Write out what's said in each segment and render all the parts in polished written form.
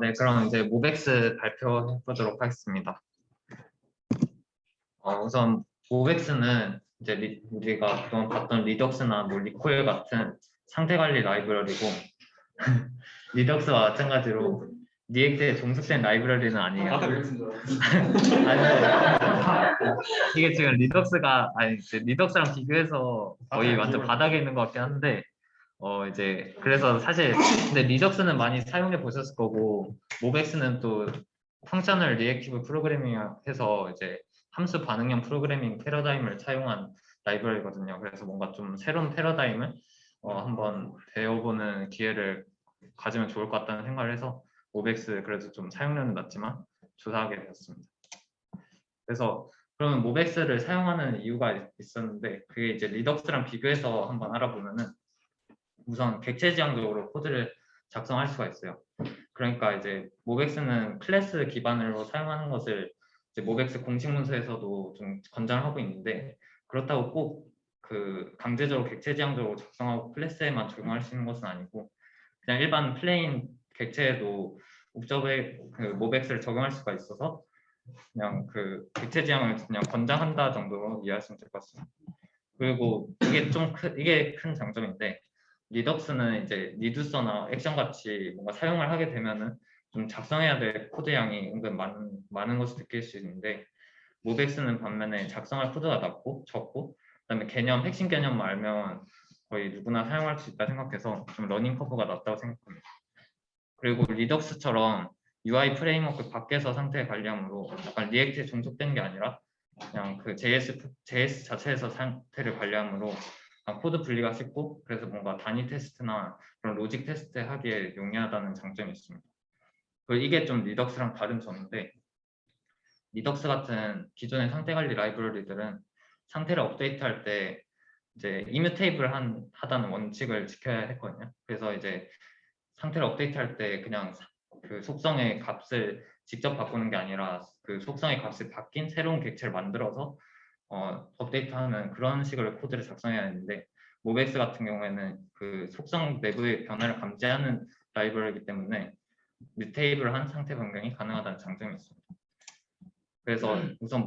네, 그럼 이제 모백스 발표해 보도록 하겠습니다. 우선 모백스는 이제 우리가 그동안 봤던 리덕스나 뭐 리콜 같은 상태 관리 라이브러리고 리덕스와 마찬가지로 리액트에 종속된 라이브러리는 아니에요. 아니, 이게 지금 리덕스가 이제 리덕스랑 비교해서 거의 완전 바닥에 있는 것 같긴 한데 이제 그래서 사실 근데 리덕스는 많이 사용해 보셨을 거고 모백스는 또 펑셔널 리액티브 프로그래밍 해서 이제 함수 반응형 프로그래밍 패러다임을 사용한 라이브러리거든요. 그래서 뭔가 좀 새로운 패러다임을 한번 배워보는 기회를 가지면 좋을 것 같다는 생각을 해서 모백스 그래도 좀 사용료는 낮지만 조사하게 되었습니다. 그래서 그러면 모백스를 사용하는 이유가 있었는데 그게 이제 리덕스랑 비교해서 한번 알아보면은 우선 객체지향적으로 코드를 작성할 수가 있어요. 그러니까 이제 모백스는 클래스 기반으로 사용하는 것을 이제 모백스 공식 문서에서도 좀 권장하고 있는데 그렇다고 꼭 그 강제적으로 객체지향적으로 작성하고 클래스에만 적용할 수 있는 것은 아니고 그냥 일반 플레인 객체에도 옵저버에 그 모백스를 적용할 수가 있어서 그냥 그 객체지향을 그냥 권장한다 정도로 이해하시면 될 것 같습니다. 그리고 이게 큰 장점인데 리덕스는 이제 리듀서나 액션 같이 뭔가 사용을 하게 되면은 좀 작성해야 될 코드 양이 은근 많은 것을 느낄 수 있는데 모백스는 반면에 작성할 코드가 적고 그다음에 핵심 개념만 알면 거의 누구나 사용할 수 있다 생각해서 좀 러닝 커브가 낮다고 생각합니다. 그리고 리덕스처럼 UI 프레임워크 밖에서 상태 관리함으로 약간 리액트에 종속된 게 아니라 그냥 그 JS 자체에서 상태를 관리함으로 코드 분리가 쉽고 그래서 뭔가 단위 테스트나 그런 로직 테스트 하기에 용이하다는 장점이 있습니다. 그리고 이게 좀 리덕스랑 다른 점인데 리덕스 같은 기존의 상태 관리 라이브러리들은 상태를 업데이트할 때 이제 이뮤테이블 하다는 원칙을 지켜야 했거든요. 그래서 이제 상태를 업데이트할 때 그냥 그 속성의 값을 직접 바꾸는 게 아니라 그 속성의 값이 바뀐 새로운 객체를 만들어서 업데이트하는 그런 식으로 코드를 작성해야 하는데 모백스 같은 경우에는 그 속성 내부의 변화를 감지하는 라이브러리이기 때문에 뮤테이블한 상태 변경이 가능하다는 장점이 있습니다. 그래서 우선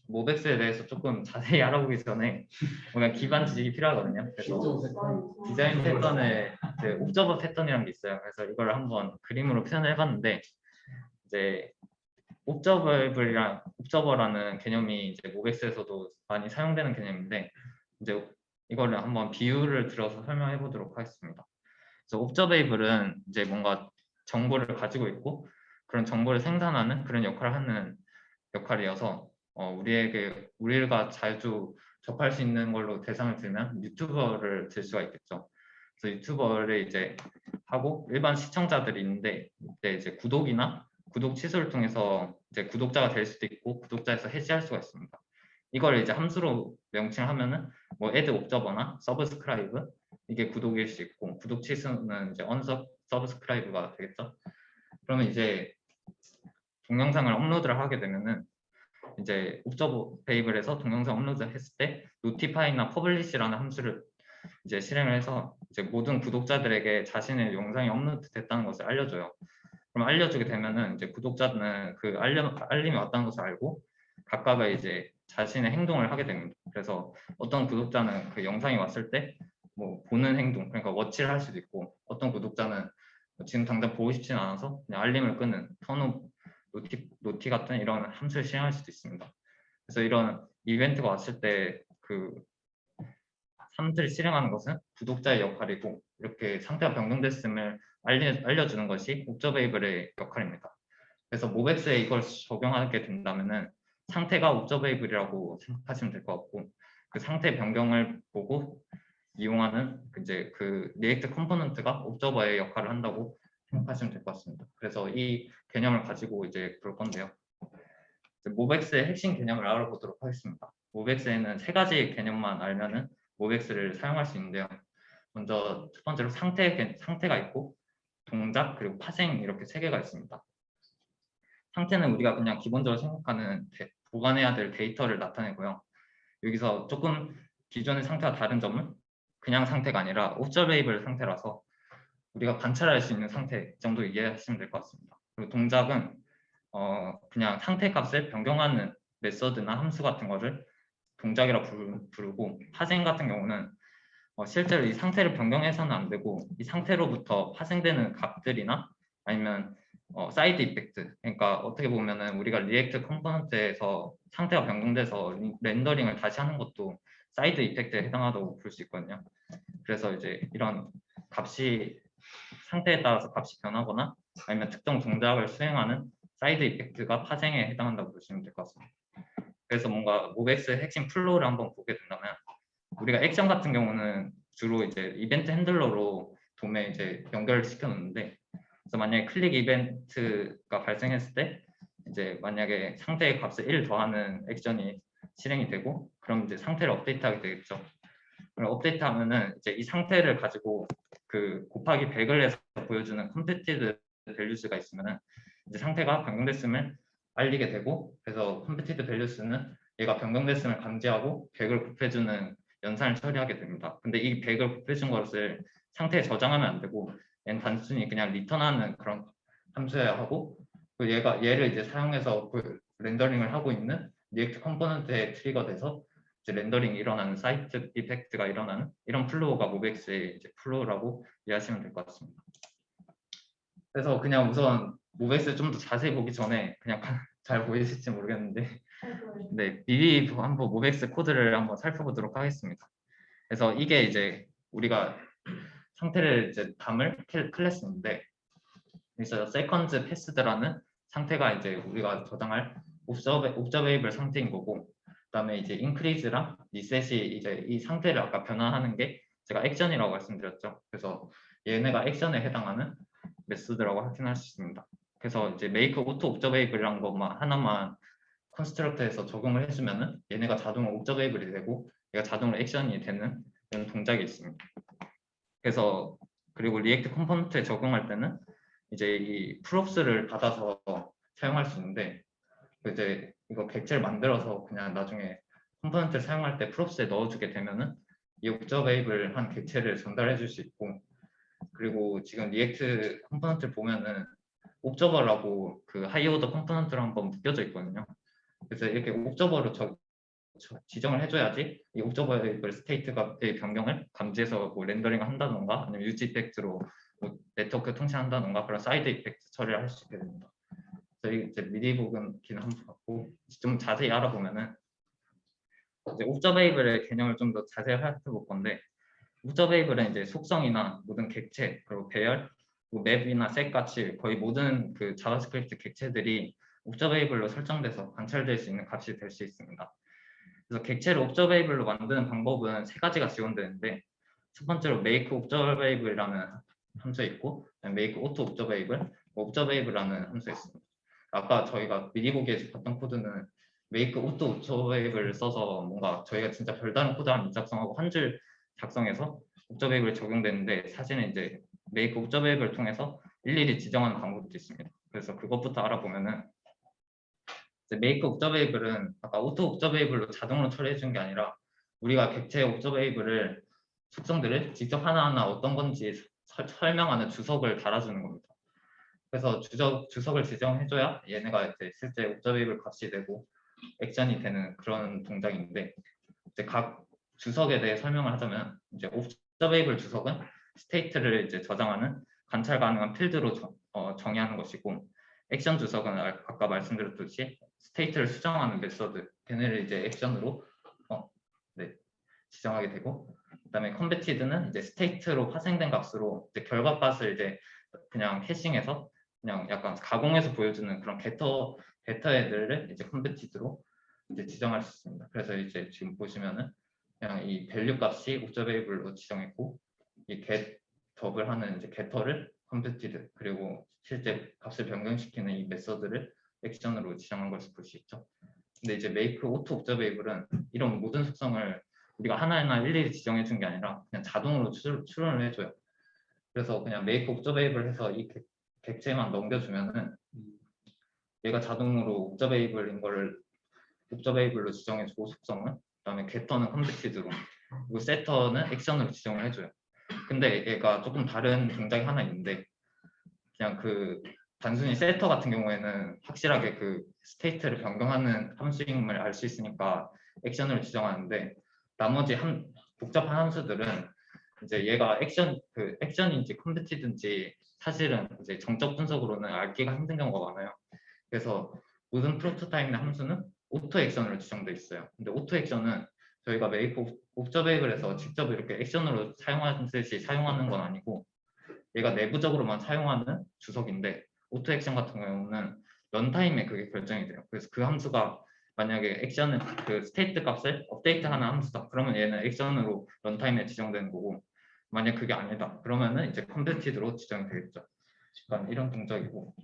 모백스에 대해서 조금 자세히 알아보기 전에 뭔가 기반 지식이 필요하거든요. 그래서 디자인 패턴에 이제 옵저버 패턴이라는 게 있어요. 그래서 이걸 한번 그림으로 표현을 해봤는데 이제 옵저버라는 개념이 이제 모백스에서도 많이 사용되는 개념인데 이제 이거를 한번 비유를 들어서 설명해 보도록 하겠습니다. 그래서 옵저베이블은 이제 뭔가 정보를 가지고 있고 그런 정보를 생산하는 그런 역할을 하는 역할이어서 우리가 자주 접할 수 있는 걸로 대상을 들면 유튜버를 들 수가 있겠죠. 그래서 유튜버를 이제 하고 일반 시청자들이 있는데 이제 구독이나 구독 취소를 통해서 이제 구독자가 될 수도 있고 구독자에서 해지할 수가 있습니다. 이걸 이제 함수로 명칭을 하면은 뭐 add 옵저버나 서브스크라이브 이게 구독일 수 있고 구독 취소는 이제 unsubscribe가 되겠죠. 그러면 이제 동영상을 업로드를 하게 되면은 이제 옵저버 베이블에서 동영상 업로드 했을 때 notify나 publish라는 함수를 이제 실행을 해서 이제 모든 구독자들에게 자신의 영상이 업로드 됐다는 것을 알려줘요. 그럼 알려주게 되면은 이제 구독자는 그 알림이 왔다는 것을 알고 각각의 이제 자신의 행동을 하게 됩니다. 그래서 어떤 구독자는 그 영상이 왔을 때 뭐 보는 행동, 그러니까 워치를 할 수도 있고 어떤 구독자는 지금 당장 보고 싶지는 않아서 그냥 알림을 끄는 턴오프 노티 같은 이런 함수를 실행할 수도 있습니다. 그래서 이런 이벤트가 왔을 때 그 함수를 실행하는 것은 구독자의 역할이고 이렇게 상태가 변경됐음을 알려주는 것이 옵저베이블의 역할입니다. 그래서 모백스에 이걸 적용하게 된다면은 상태가 옵저베이블이라고 생각하시면 될 것 같고 그 상태 변경을 보고 이용하는 이제 그 리액트 컴포넌트가 옵저버의 역할을 한다고 생각하시면 될 것 같습니다. 그래서 이 개념을 가지고 이제 볼 건데요. 모백스의 핵심 개념을 알아보도록 하겠습니다. 모백스에는 세 가지 개념만 알면은 모백스를 사용할 수 있는데요. 먼저 첫 번째로 상태가 있고 동작 그리고 파생 이렇게 세 개가 있습니다. 상태는 우리가 그냥 기본적으로 생각하는 보관해야 될 데이터를 나타내고요. 여기서 조금 기존의 상태와 다른 점은 그냥 상태가 아니라 옵저베이블 상태라서 우리가 관찰할 수 있는 상태 정도 이해하시면 될 것 같습니다. 그리고 동작은 그냥 상태 값을 변경하는 메서드나 함수 같은 거를 동작이라 부르고, 파생 같은 경우는 실제로 이 상태를 변경해서는 안 되고 이 상태로부터 파생되는 값들이나 아니면 사이드 이펙트, 그러니까 어떻게 보면은 우리가 리액트 컴포넌트에서 상태가 변경돼서 렌더링을 다시 하는 것도 사이드 이펙트에 해당하다고 볼 수 있거든요. 그래서 이제 이런 값이 상태에 따라서 값이 변하거나 아니면 특정 동작을 수행하는 사이드 이펙트가 파생에 해당한다고 보시면 될 것 같습니다. 그래서 뭔가 모백스의 핵심 플로우를 한번 보게 된다면, 우리가 액션 같은 경우는 주로 이제 이벤트 핸들러로 돔에 이제 연결을 시켜 놓는데, 그래서 만약에 클릭 이벤트가 발생했을 때 이제 만약에 상태의 값을 1 더하는 액션이 실행이 되고, 그럼 이제 상태를 업데이트하게 되겠죠. 그럼 업데이트하면은 이제 이 상태를 가지고 그 곱하기 100을 해서 보여주는 컴퓨티드 밸류스가 있으면은 이제 상태가 변경됐음을 알리게 되고, 그래서 컴퓨티드 밸류스는 얘가 변경됐음을 감지하고 100을 곱해주는 연산을 처리하게 됩니다. 근데 이 100을 곱해준 것을 상태에 저장하면 안 되고 얘는 단순히 그냥 리턴하는 그런 함수여야 하고, 그 얘를 이제 사용해서 그 렌더링을 하고 있는 리액트 컴포넌트에 트리거 돼서 이제 렌더링이 일어나는 사이트 이펙트가 일어나는 이런 플로우가 모백스의 이제 플로우라고 이해하시면 될 것 같습니다. 그래서 그냥 우선 모백스 좀 더 자세히 보기 전에 그냥 잘 보이실지 모르겠는데, 네, 미리 한번 모백스 코드를 한번 살펴보도록 하겠습니다. 그래서 이게 이제 우리가 상태를 이제 담을 클래스인데, 그래서 세컨즈 패스드라는 상태가 이제 우리가 저장할 옵저베이블 상태인 거고, 그다음에 이제 인크리즈랑 리셋이 이제 이 상태를 아까 변화하는 게 제가 액션이라고 말씀드렸죠. 그래서 얘네가 액션에 해당하는 메소드라고 확인할 수 있습니다. 그래서 이제 메이크 오토 옵저베이블이란 것만 하나만 컨스트럭터에서 적용을 해주면은 얘네가 자동으로 옵저베이블이 되고 얘가 자동으로 액션이 되는 이런 동작이 있습니다. 그래서 그리고 리액트 컴포넌트에 적용할 때는 이제 이 프롭스를 받아서 사용할 수 있는데, 이제 이거 객체를 만들어서 그냥 나중에 컴포넌트를 사용할 때 프롭스에 넣어주게 되면은 이 옵저베이블 한 객체를 전달해 줄 수 있고, 그리고 지금 리액트 컴포넌트를 보면은 옵저버라고 그 하이오더 컴포넌트로 한번 묶여져 있거든요. 그래서 이렇게 옵저버로 지정을 해줘야지 이 옵저버에이블 스테이트의 변경을 감지해서 뭐 렌더링을 한다던가 아니면 유지 이펙트로 뭐 네트워크 통신한다던가 그런 사이드 이펙트 처리를 할 수 있게 됩니다. 그래서 이제 미리 보긴 한번 봤고, 좀 자세히 알아보면은 이제 옵저베이블의 개념을 좀 더 자세히 살펴볼 건데, 옵저베이블은 이제 속성이나 모든 객체, 그리고 배열, 그리고 맵이나 셋 같이 거의 모든 그 자바스크립트 객체들이 옵저베이블로 설정돼서 관찰될 수 있는 값이 될 수 있습니다. 그래서 객체를 옵저베이블로 만드는 방법은 3가지가 지원되는데, 첫 번째로 make observable이라는 함수가 있고, make auto observable, observable라는 함수가 있습니다. 아까 저희가 미리 보기에 봤던 코드는 make auto observable을 써서 뭔가 저희가 진짜 별다른 코드 하나 작성하고 한 줄 작성해서 observable 적용되는데, 사실은 이제 make observable 통해서 일일이 지정하는 방법도 있습니다. 그래서 그것부터 알아보면은 make observable은 아까 auto observable로 자동으로 처리해 준 게 아니라 우리가 객체 observable을 속성들을 직접 하나하나 어떤 건지 설명하는 주석을 달아주는 겁니다. 그래서 주석을 지정해줘야 얘네가 이제 실제 observable 값이 되고 액션이 되는 그런 동작인데, 이제 각 주석에 대해 설명을 하자면, 이제 observable 주석은 스테이트를 이제 저장하는 관찰 가능한 필드로 정의하는 것이고, 액션 주석은 아까 말씀드렸듯이 스테이트를 수정하는 메서드, 걔네를 이제 액션으로 네, 지정하게 되고, 그다음에 컨베티드는 이제 스테이트로 파생된 값으로 이제 결과값을 이제 그냥 캐싱해서 그냥 약간 가공해서 보여주는 그런 게터 애들을 이제 컨베티드로 이제 지정할 수 있습니다. 그래서 이제 지금 보시면은 그냥 이 밸류 값이 옵저베이블로 지정했고, 이 get업을 하는 이제 getter를 컨베티드, 그리고 실제 값을 변경시키는 이 메서드를 액션으로 지정한 것을 볼 수 있죠. 근데 이제 make auto observable은 이런 모든 속성을 우리가 하나하나 일일이 지정해 준 게 아니라 그냥 자동으로 출원을 해줘요. 그래서 그냥 make observable 해서 이 객체만 넘겨주면은 얘가 자동으로 observable인 거를 observable로 지정해주고 속성은, 그다음에 getter는 converted로, 그리고 setter는 액션으로 지정을 해줘요. 근데 얘가 조금 다른 동작이 하나 있는데 그냥 그 단순히 세터 같은 경우에는 확실하게 그 스테이트를 변경하는 함수임을 알 수 있으니까 액션으로 지정하는데 나머지 복잡한 함수들은 이제 얘가 액션인지 컨버티든지 사실은 이제 정적 분석으로는 알기가 힘든 경우가 많아요. 그래서 모든 프로토타입의 함수는 오토 액션으로 지정되어 있어요. 근데 오토 액션은 저희가 메이크 옵저베이블에서 직접 이렇게 액션으로 사용하듯이 사용하는 건 아니고 얘가 내부적으로만 사용하는 주석인데 오토 액션 같은 경우는 런타임에 그게 결정이 돼요. 그래서 그 함수가 만약에 액션은 그 스테이트 값을 업데이트하는 함수다. 그러면 얘는 액션으로 런타임에 지정되는 거고 만약 그게 아니다. 그러면은 이제 컨버티드로 지정이 되겠죠. 약간 이런 동작이고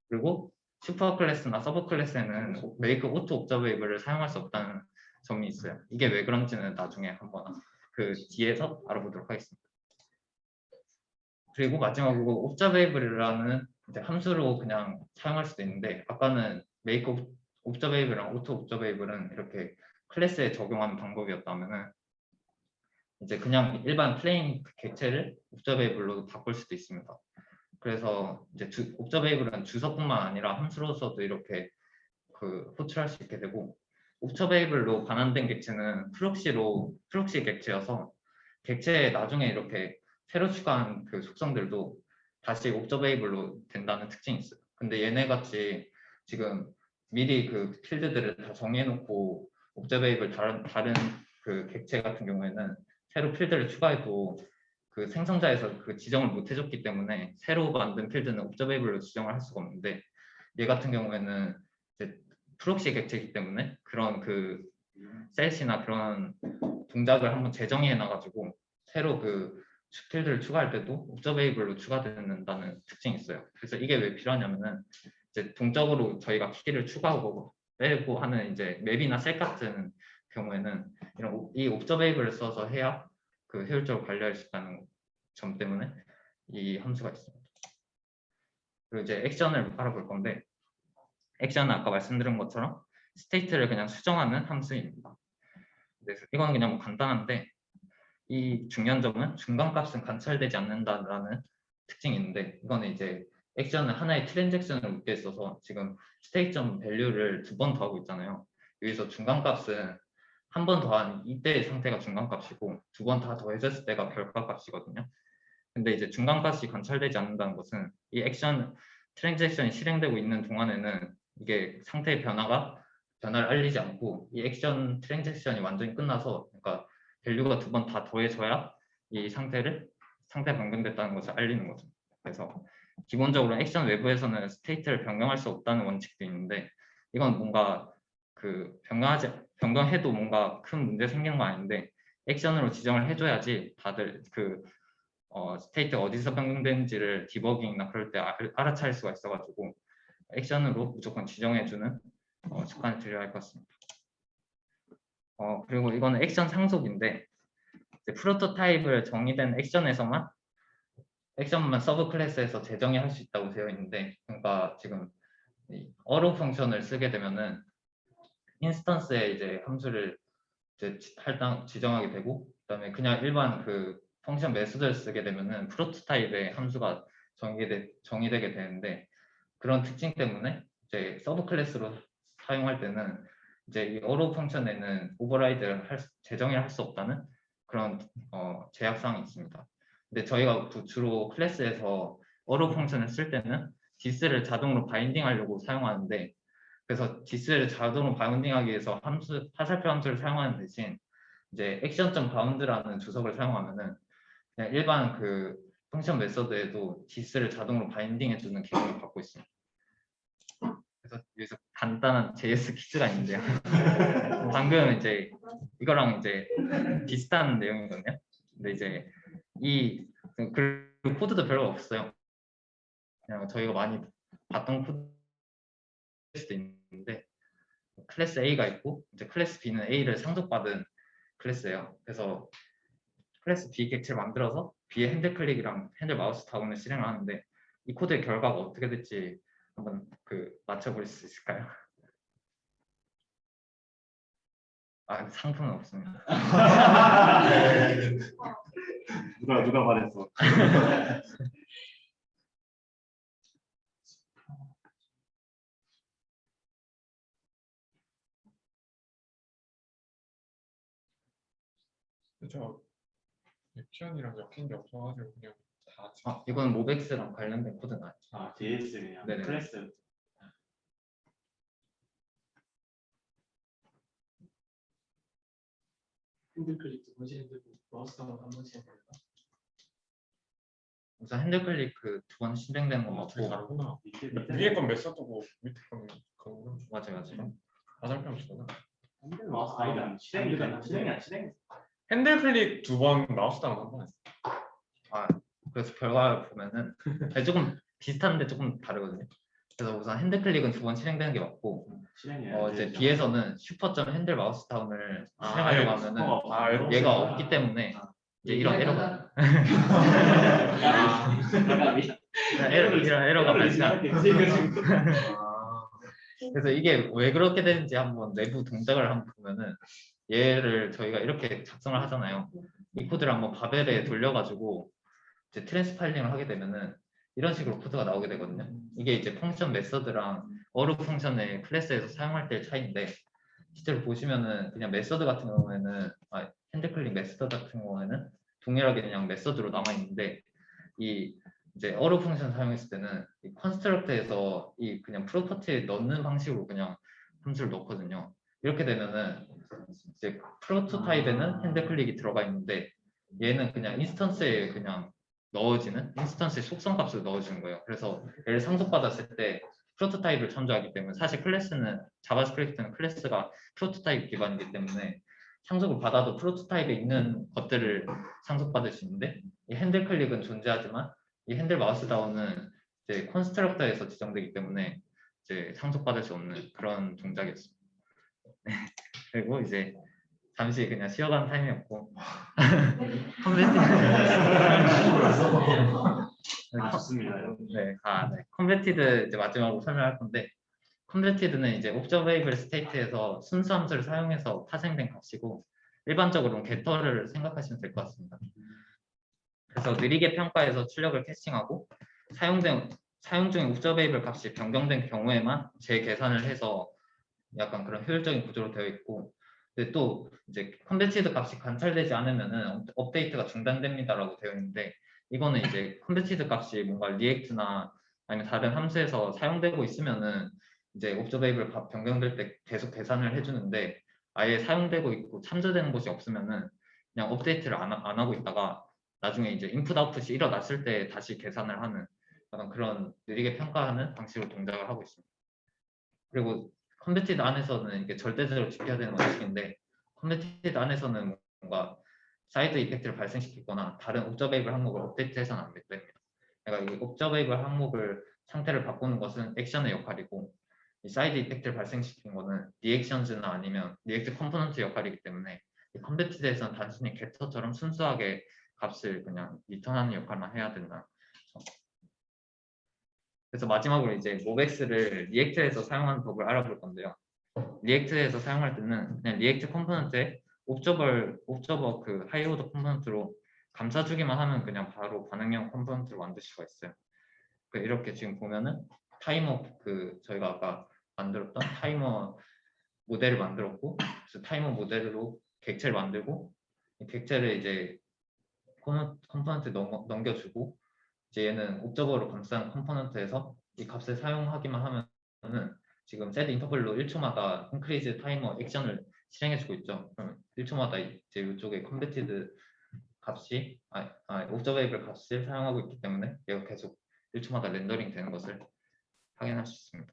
그리고 슈퍼 클래스나 서브 클래스에는 메이크 오토 옵저베이블을 사용할 수 없다는 점이 있어요. 이게 왜 그런지는 나중에 한번 그 뒤에서 알아보도록 하겠습니다. 그리고 마지막으로 옵저베이블이라는 함수로 그냥 사용할 수도 있는데 아까는 메이크 옵저베이블이랑 오토 옵저베이블은 이렇게 클래스에 적용하는 방법이었다면은 이제 그냥 일반 플레인 객체를 옵저베이블로 바꿀 수도 있습니다. 그래서 이제 옵저베이블은 주석뿐만 아니라 함수로서도 이렇게 그 호출할 수 있게 되고 옵저베이블로 반환된 객체는 프록시 객체여서 객체에 나중에 이렇게 새로 추가한 그 속성들도 다시 옵저베이블로 된다는 특징이 있어요. 근데 얘네 같이 지금 미리 그 필드들을 다 정해놓고 옵저베이블 다른 그 객체 같은 경우에는 새로 필드를 추가해도 그 생성자에서 그 지정을 못 해줬기 때문에 새로 만든 필드는 옵저베이블로 지정을 할 수가 없는데 얘 같은 경우에는 이제 프록시 객체이기 때문에 그런 그 셋이나 그런 동작을 한번 재정의해 놔가지고 새로 그 필드를 추가할 때도 옵저베이블로 추가된다는 특징이 있어요. 그래서 이게 왜 필요하냐면은 이제 동적으로 저희가 키를 추가하고 빼고 하는 이제 맵이나 셀 같은 경우에는 이 옵저베이블을 써서 해야 그 효율적으로 관리할 수 있다는 점 때문에 이 함수가 있습니다. 그리고 이제 액션을 알아볼 건데 액션은 아까 말씀드린 것처럼 스테이트를 그냥 수정하는 함수입니다. 그래서 이건 그냥 뭐 간단한데 이 중요한 점은 중간값은 관찰되지 않는다라는 특징이 있는데 이거는 이제 액션은 하나의 트랜잭션을 묶여 있어서 지금 스테이트 밸류를 2번 더하고 있잖아요. 여기서 중간값은 한 번 더한 이때의 상태가 중간값이고 2번 다 더해졌을 때가 결과값이거든요. 근데 이제 중간값이 관찰되지 않는다는 것은 이 액션 트랜잭션이 실행되고 있는 동안에는 이게 상태의 변화를 알리지 않고 이 액션 트랜잭션이 완전히 끝나서 그러니까 밸류가 2번 다 더해져야 이 상태 변경됐다는 것을 알리는 거죠. 그래서 기본적으로 액션 외부에서는 스테이트를 변경할 수 없다는 원칙도 있는데 이건 뭔가 그 변경해도 뭔가 큰 문제 생기는 거 아닌데 액션으로 지정을 해줘야지 다들 그 스테이트가 어디서 변경되는지를 디버깅이나 그럴 때 알아차릴 수가 있어가지고 액션으로 무조건 지정해주는 습관을 들여야 할 것 같습니다. 그리고 이거는 액션 상속인데 프로토타입을 정의된 액션만 서브 클래스에서 재정의 할 수 있다고 되어 있는데 그러니까 지금 어로 펑션을 쓰게 되면은 인스턴스에 이제 함수를 이제 지정하게 되고 그다음에 그냥 일반 그 펑션 메소드를 쓰게 되면은 프로토타입의 함수가 정의되게 되는데 그런 특징 때문에 이제 서브 클래스로 사용할 때는 이제 이 어로 펑션에는 오버라이드를 재정의를 할 수 없다는 그런 제약사항이 있습니다. 근데 저희가 주로 클래스에서 어로 펑션을 쓸 때는 디스를 자동으로 바인딩하려고 사용하는데 그래서 디스를 자동으로 바운딩하기 위해서 화살표 함수를 사용하는 대신 이제 액션.바운드라는 주석을 사용하면은 그냥 일반 그 펑션 메서드에도 디스를 자동으로 바인딩해주는 기능을 갖고 있습니다. 그래서 여기서 간단한 JS 퀴즈가 있는데요. 방금 이제 이거랑 이제 비슷한 내용이거든요. 근데 이제 그 코드도 별로 없어요. 그냥 저희가 많이 봤던 코드일 수도 있는데 클래스 A가 있고 이제 클래스 B는 A를 상속받은 클래스예요. 그래서 클래스 B 객체를 만들어서 B의 핸들 클릭이랑 핸들 마우스 타운을 실행을 하는데 이 코드의 결과가 어떻게 될지 한번 그 맞춰볼 수 있을까요? 아, 상품은 없습니다. 누가 말했어? 저 액션이랑 엮인 게 없어가지고 그냥 다 이건 모백스랑 관련된 코드는 아니죠. 아, JS 그냥 네네. 클래스. 핸들클릭 두 번씩 해보고 마우스 다운 한 번씩 해볼까? 우선 핸들클릭 그 두 번 실행되는 건 되게 맞고. 다르구나. 밑에 위에 건 메서드고 밑에 건 그거구나. 맞아요. 화살표 치구나. 핸들 마우스 아니다. 실행이야. 핸들 클릭 두 번, 마우스 다운 한 번 했어. 그래서 결과를 보면은 조금 비슷한데 조금 다르거든요. 그래서 우선 핸들클릭은 두 번 실행되는 게 맞고, 실행이야. 이제 뒤에서는 슈퍼점 핸들 마우스 다운을 실행하려고 하면은 얘가 없기 때문에 이제 이런 에러가 이런 에러가 발생합니다. 그래서 이게 왜 그렇게 되는지 한번 내부 동작을 한번 보면은, 얘를 저희가 이렇게 작성을 하잖아요. 이 코드를 한번 바벨에 돌려가지고 이제 트랜스파일링을 하게 되면은 이런 식으로 코드가 나오게 되거든요. 이게 이제 펑션 메서드랑 어루 펑션의 클래스에서 사용할 때의 차이인데, 실제로 보시면은 그냥 메서드 같은 경우에는 핸들클릭 메서드 같은 경우에는 동일하게 그냥 메서드로 남아 있는데, 이 이제 어루 펑션 사용했을 때는 이 컨스트럭트에서 이 그냥 프로퍼티에 넣는 방식으로 그냥 함수를 넣거든요. 이렇게 되면은 이제 프로토타입에는 핸들클릭이 들어가 있는데, 얘는 그냥 인스턴스에 그냥 넣어지는 인스턴스의 속성 값을 넣어주는 거예요. 그래서 얘를 상속받았을 때 프로토타입을 참조하기 때문에, 사실 클래스는 자바스크립트는 클래스가 프로토타입 기반이기 때문에 상속을 받아도 프로토타입에 있는 것들을 상속받을 수 있는데, 이 핸들 클릭은 존재하지만 이 핸들 마우스 다운은 이제 컨스트럭터에서 지정되기 때문에 이제 상속받을 수 없는 그런 동작이었습니다. 그리고 이제 잠시 그냥 쉬어가는 타임이었고 좋습니다. 네, 컨베티드 이제 마지막으로 설명할 건데, 컨베티드는 이제 옵저베이블 스테이트에서 순수 함수를 사용해서 파생된 값이고, 일반적으로는 게터를 생각하시면 될 것 같습니다. 그래서 느리게 평가해서 출력을 캐싱하고, 사용 중인 옵저베이블 값이 변경된 경우에만 재계산을 해서 약간 그런 효율적인 구조로 되어 있고, 근데 또 이제 컨베티드 값이 관찰되지 않으면은 업데이트가 중단됩니다라고 되어 있는데, 이거는 이제 컨베티드 값이 뭔가 리액트나 아니면 다른 함수에서 사용되고 있으면은 이제 옵저베이블 값 변경될 때 계속 계산을 해주는데, 아예 사용되고 있고 참조되는 곳이 없으면은 그냥 업데이트를 안 하고 있다가 나중에 이제 인풋 아웃풋이 일어났을 때 다시 계산을 하는 약간 그런 느리게 평가하는 방식으로 동작을 하고 있습니다. 그리고 컨베티드 안에서는 이게 절대적으로 지켜야 되는 원칙인데, 컨베티드 안에서는 뭔가 사이드 이펙트를 발생시키거나 다른 옵저베이블 항목을 업데이트해서는 안 됩니다. 그러니까 이 옵저베이블 항목을 상태를 바꾸는 것은 액션의 역할이고, 이 사이드 이펙트를 발생시키는 것은 리액션즈나 아니면 리액트 컴포넌트 역할이기 때문에, 이 컨베티드에서는 단순히 게터처럼 순수하게 값을 그냥 리턴하는 역할만 해야 된다. 그래서 마지막으로 이제 모백스를 리액트에서 사용하는 법을 알아볼 건데요. 리액트에서 사용할 때는 그냥 리액트 컴포넌트에 옵저버 그 하이오더 컴포넌트로 감싸주기만 하면 그냥 바로 반응형 컴포넌트를 만들 수가 있어요. 이렇게 지금 보면은 타이머 저희가 아까 만들었던 타이머 모델을 만들었고, 그래서 타이머 모델로 객체를 만들고, 이 객체를 이제 컴포넌트 넘겨주고, 이제 얘는 옵저버로 감싼 컴포넌트에서 이 값을 사용하기만 하면은 지금 set 인터벌로 1초마다 increase 타이머 액션을 실행해주고 있죠. 그럼 1초마다 이제 이쪽에 컨베티드 값이 옵저베이블 값을 사용하고 있기 때문에 얘가 계속 1초마다 렌더링 되는 것을 확인할 수 있습니다.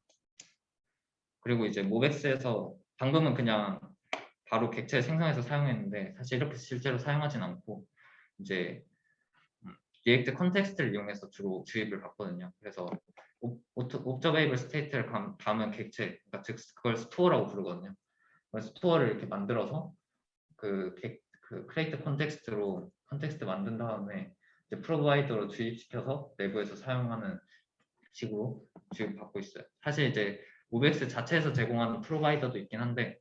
그리고 이제 모백스에서 방금은 그냥 바로 객체 생성해서 사용했는데, 사실 이렇게 실제로 사용하진 않고 이제 리액트 컨텍스트를 이용해서 주로 주입을 받거든요. 그래서 옵저베이블 스테이트를 담은 객체, 그러니까 즉 그걸 스토어라고 부르거든요. 그래서 스토어를 이렇게 만들어서 그 크레이트 컨텍스트로 컨텍스트 만든 다음에 이제 프로바이더로 주입시켜서 내부에서 사용하는 식으로 주입받고 있어요. 사실 이제 OBS 자체에서 제공하는 프로바이더도 있긴 한데,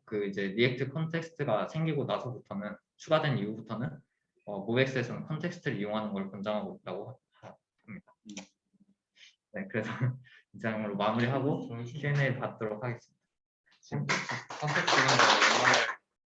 그 이제 리액트 컨텍스트가 생기고 나서부터는 추가된 이후부터는 모백스에서는 컨텍스트를 이용하는 걸 권장하고 있다고 합니다. 네, 그래서 이상으로 마무리하고 저는 Q&A 받도록 하겠습니다. 컨텍스트